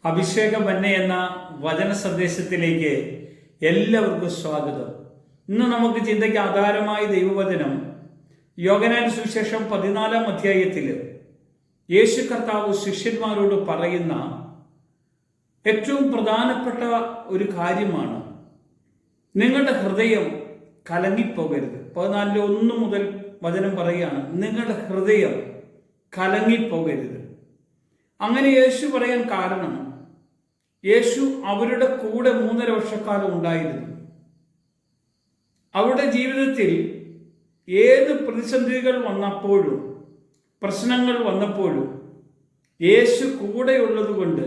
അഭിഷേകം തന്നെ എന്ന വചന സന്ദേശത്തിലേക്ക് എല്ലാവർക്കും സ്വാഗതം. ഇന്ന് നമുക്ക് ചിന്തയ്ക്ക് ആധാരമായ ദൈവവചനം യോഹന്നാന്റെ സുവിശേഷം 14-ാം അധ്യായത്തിൽ യേശു കർത്താവ് ശിഷ്യന്മാരോട് പറയുന്ന ഏറ്റവും പ്രധാനപ്പെട്ട ഒരു കാര്യമാണ്. നിങ്ങളുടെ ഹൃദയം കലങ്ങിപ്പോകരുത്. 14:1 മുതൽ വചനം പറയുകയാണ്, നിങ്ങളുടെ ഹൃദയം കലങ്ങിപ്പോകരുത്. അങ്ങനെ യേശു പറയാൻ കാരണം, യേശു അവരുടെ കൂടെ 3.5 വർഷക്കാലം ഉണ്ടായിരുന്നു. അവരുടെ ജീവിതത്തിൽ ഏത് പ്രതിസന്ധികൾ വന്നപ്പോഴും പ്രശ്നങ്ങൾ വന്നപ്പോഴും യേശു കൂടെയുള്ളത് കൊണ്ട്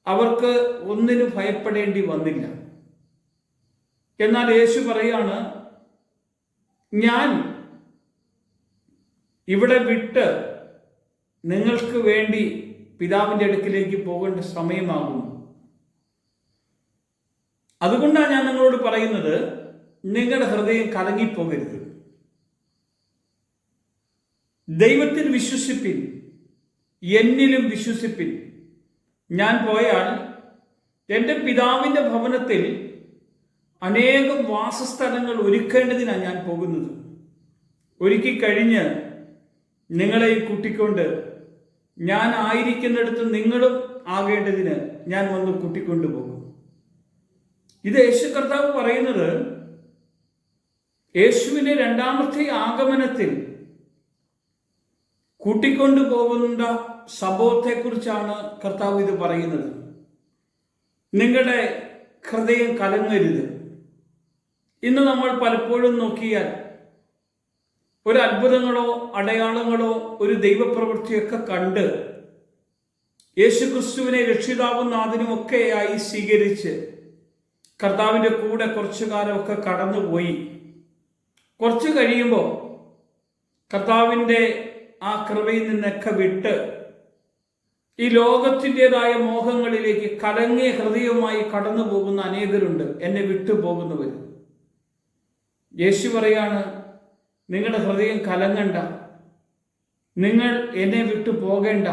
അവർക്ക് ഒന്നിനും ഭയപ്പെടേണ്ടി വന്നില്ല. എന്നാൽ യേശു പറയാണ്, ഞാൻ ഇവിടെ വിട്ട് നിങ്ങൾക്ക് വേണ്ടി പിതാവിൻ്റെ അടുക്കിലേക്ക് പോകേണ്ട സമയമാകുന്നു. അതുകൊണ്ടാണ് ഞാൻ നിങ്ങളോട് പറയുന്നത്, നിങ്ങളുടെ ഹൃദയം കലങ്ങിപ്പോകരുത്. ദൈവത്തിൽ വിശ്വസിപ്പിൻ, എന്നിലും വിശ്വസിപ്പിൻ. ഞാൻ പോയാൽ എൻ്റെ പിതാവിൻ്റെ ഭവനത്തിൽ അനേകം വാസസ്ഥലങ്ങൾ ഒരുക്കേണ്ടതിനാണ് ഞാൻ പോകുന്നത്. ഒരുക്കി കഴിഞ്ഞ് നിങ്ങളെ കൂട്ടിക്കൊണ്ട് ഞാൻ ആയിരിക്കുന്നിടത്ത് നിങ്ങളും ആകേണ്ടതിന് ഞാൻ വന്ന് കൂട്ടിക്കൊണ്ടുപോകും. ഇത് യേശു കർത്താവ് പറയുന്നത് യേശുവിന്റെ 2ാമത്തെ ആഗമനത്തിൽ കൂട്ടിക്കൊണ്ടുപോകുന്ന സംഭവത്തെക്കുറിച്ചാണ് കർത്താവ് ഇത് പറയുന്നത്. നിങ്ങളുടെ ഹൃദയം കലങ്ങരുത്. ഇന്ന് നമ്മൾ പലപ്പോഴും നോക്കിയാൽ ഒരു അത്ഭുതങ്ങളോ അടയാളങ്ങളോ ഒരു ദൈവപ്രവൃത്തിയൊക്കെ കണ്ട് യേശുക്രിസ്തുവിനെ രക്ഷിതാവും നാഥനും ഒക്കെയായി സ്വീകരിച്ച് കർത്താവിൻ്റെ കൂടെ കുറച്ചു കാലമൊക്കെ കടന്നുപോയി. കുറച്ച് കഴിയുമ്പോൾ കർത്താവിൻ്റെ ആ കൃപയിൽ നിന്നൊക്കെ വിട്ട് ഈ ലോകത്തിൻ്റെതായ മോഹങ്ങളിലേക്ക് കലങ്ങിയ ഹൃദയവുമായി കടന്നു പോകുന്ന അനേകരുണ്ട്, എന്നെ വിട്ടു പോകുന്നവർ. യേശു പറയാണ്, നിങ്ങളുടെ ഹൃദയം കലങ്ങണ്ട, നിങ്ങൾ എന്നെ വിട്ടു പോകേണ്ട.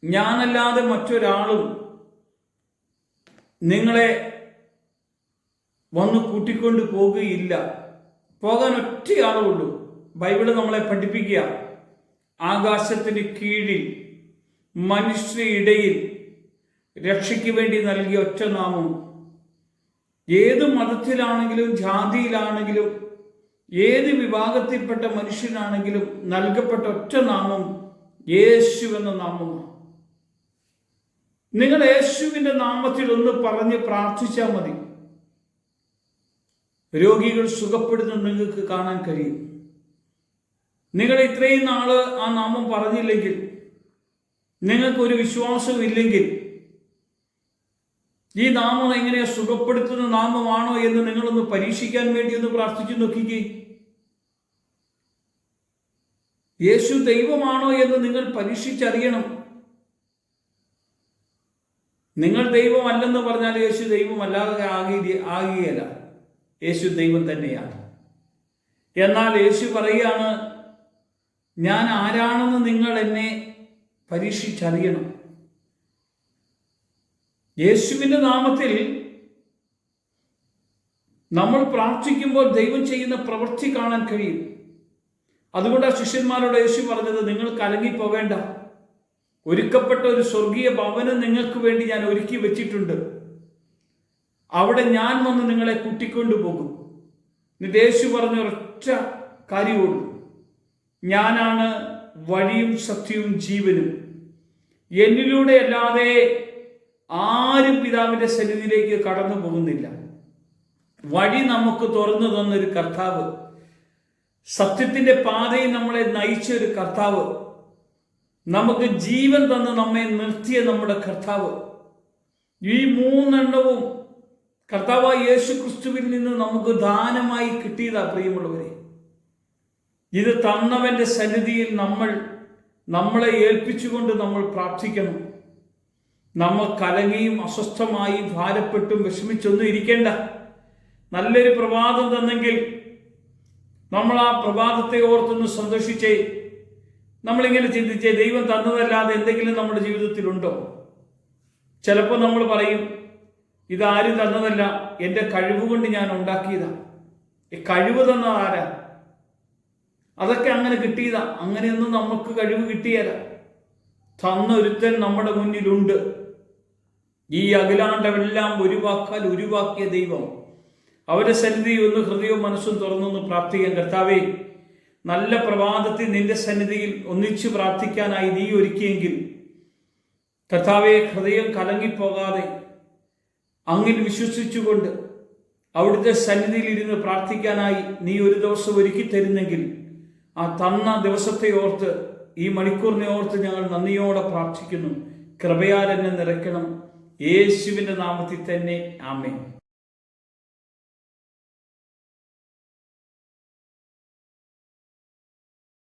ഞാനല്ലാതെ മറ്റൊരാളും നിങ്ങളെ വന്ന് കൂട്ടിക്കൊണ്ട് പോകുകയില്ല. പോകാൻ ഒറ്റയാളുള്ളൂ. ബൈബിള് നമ്മളെ പഠിപ്പിക്കുക, ആകാശത്തിന് കീഴിൽ മനുഷ്യയിടയിൽ രക്ഷയ്ക്ക് വേണ്ടി നൽകിയ ഒറ്റ നാമം. ഏത് മതത്തിലാണെങ്കിലും ജാതിയിലാണെങ്കിലും ഏത് വിഭാഗത്തിൽപ്പെട്ട മനുഷ്യനാണെങ്കിലും നൽകപ്പെട്ട ഒറ്റ നാമം യേശു എന്ന നാമമാണ്. നിങ്ങൾ യേശുവിൻ്റെ നാമത്തിൽ ഒന്ന് പറഞ്ഞ് പ്രാർത്ഥിച്ചാൽ മതി, രോഗികൾ സുഖപ്പെടുന്നത് നിങ്ങൾക്ക് കാണാൻ കഴിയും. നിങ്ങൾ ഇത്രയും നാള് ആ നാമം പറഞ്ഞില്ലെങ്കിൽ, നിങ്ങൾക്കൊരു വിശ്വാസവും ഇല്ലെങ്കിൽ, ഈ നാമം എങ്ങനെയാ സുഖപ്പെടുത്തുന്ന നാമമാണോ എന്ന് നിങ്ങളൊന്ന് പരീക്ഷിക്കാൻ വേണ്ടി ഒന്ന് പ്രാർത്ഥിച്ചു നോക്കിക്കേ. യേശു ദൈവമാണോ എന്ന് നിങ്ങൾ പരീക്ഷിച്ചറിയണം. നിങ്ങൾ ദൈവമല്ലെന്ന് പറഞ്ഞാൽ യേശു ദൈവമല്ലാതെ ആകുകയില്ല. യേശു ദൈവം തന്നെയാണ്. എന്നാൽ യേശു പറയുകയാണ്, ഞാൻ ആരാണെന്ന് നിങ്ങൾ എന്നെ പരീക്ഷിച്ചറിയണം. യേശുവിൻ്റെ നാമത്തിൽ നമ്മൾ പ്രാർത്ഥിക്കുമ്പോൾ ദൈവം ചെയ്യുന്ന പ്രവൃത്തി കാണാൻ കഴിയും. അതുകൊണ്ടാണ് ശിഷ്യന്മാരോട് യേശു പറഞ്ഞത്, നിങ്ങൾ കലങ്ങിപ്പോകേണ്ട, ഒരുക്കപ്പെട്ട ഒരു സ്വർഗീയ ഭവനം നിങ്ങൾക്ക് വേണ്ടി ഞാൻ ഒരുക്കി വെച്ചിട്ടുണ്ട്. അവിടെ ഞാൻ വന്ന് നിങ്ങളെ കൂട്ടിക്കൊണ്ടുപോകും. എന്നിട്ട് യേശു പറഞ്ഞ ഒരൊറ്റ കാര്യമുള്ളൂ, ഞാനാണ് വഴിയും സത്യവും ജീവനും. എന്നിലൂടെ അല്ലാതെ ആരും പിതാവിൻ്റെ സന്നിധിയിലേക്ക് കടന്നു പോകുന്നില്ല. വഴി നമുക്ക് തുറന്നു തന്നൊരു കർത്താവ്, സത്യത്തിൻ്റെ പാതയിൽ നമ്മളെ നയിച്ച ഒരു കർത്താവ്, നമുക്ക് ജീവൻ തന്ന് നമ്മെ നിർത്തിയ നമ്മുടെ കർത്താവ്. ഈ 3 കർത്താവായ യേശു ക്രിസ്തുവിൽ നിന്ന് നമുക്ക് ദാനമായി കിട്ടിയതാ. പ്രിയമുള്ളവരെ, ഇത് തന്നവന്റെ സന്നിധിയിൽ നമ്മളെ ഏൽപ്പിച്ചുകൊണ്ട് നമ്മൾ പ്രാർത്ഥിക്കണം. നമ്മൾ കലങ്ങിയും അസ്വസ്ഥമായും ഭാരപ്പെട്ടും വിഷമിച്ചൊന്നും ഇരിക്കേണ്ട. നല്ലൊരു പ്രഭാതം തന്നെങ്കിൽ നമ്മൾ ആ പ്രഭാതത്തെ ഓർത്തൊന്ന് സന്തോഷിച്ചേ. നമ്മളിങ്ങനെ ചിന്തിച്ചേ, ദൈവം തന്നതല്ലാതെ എന്തെങ്കിലും നമ്മുടെ ജീവിതത്തിലുണ്ടോ? ചിലപ്പോൾ നമ്മൾ പറയും, ഇതാരും തന്നതല്ല, എൻ്റെ കഴിവ് കൊണ്ട് ഞാൻ ഉണ്ടാക്കിയതാണ്. ഈ കഴിവ് തന്ന ആരാ? അതൊക്കെ അങ്ങനെ കിട്ടിയതാ. അങ്ങനെയൊന്നും നമുക്ക് കഴിവ് കിട്ടിയല്ല. തന്നൊരുത്തൻ നമ്മുടെ മുന്നിലുണ്ട്. ഈ അഖിലാണ്ടമെല്ലാം ഉരുവാക്കിയ ദൈവം. അവരുടെ സന്നിധി ഒന്ന് ഹൃദയവും മനസ്സും തുറന്നൊന്ന് പ്രാർത്ഥിക്കാൻ. കർത്താവേ, നല്ല പ്രഭാതത്തിൽ നിന്റെ സന്നിധിയിൽ ഒന്നിച്ചു പ്രാർത്ഥിക്കാനായി നീ ഒരുക്കിയെങ്കിൽ കർത്താവെ, ഹൃദയം കലങ്ങിപ്പോകാതെ അങ്ങിൽ വിശ്വസിച്ചുകൊണ്ട് അവിടുത്തെ സന്നിധിയിൽ ഇരുന്ന് പ്രാർത്ഥിക്കാനായി നീ ഒരു ദിവസം ഒരുക്കി തരുന്നെങ്കിൽ ആ തന്ന ദിവസത്തെ ഓർത്ത്, ഈ മണിക്കൂറിനെ ഓർത്ത് ഞങ്ങൾ നന്ദിയോടെ പ്രാർത്ഥിക്കുന്നു. കൃപയാൽ എന്നെ നിറയ്ക്കണം. യേശുവിൻ്റെ നാമത്തിൽ തന്നെ ആമേൻ.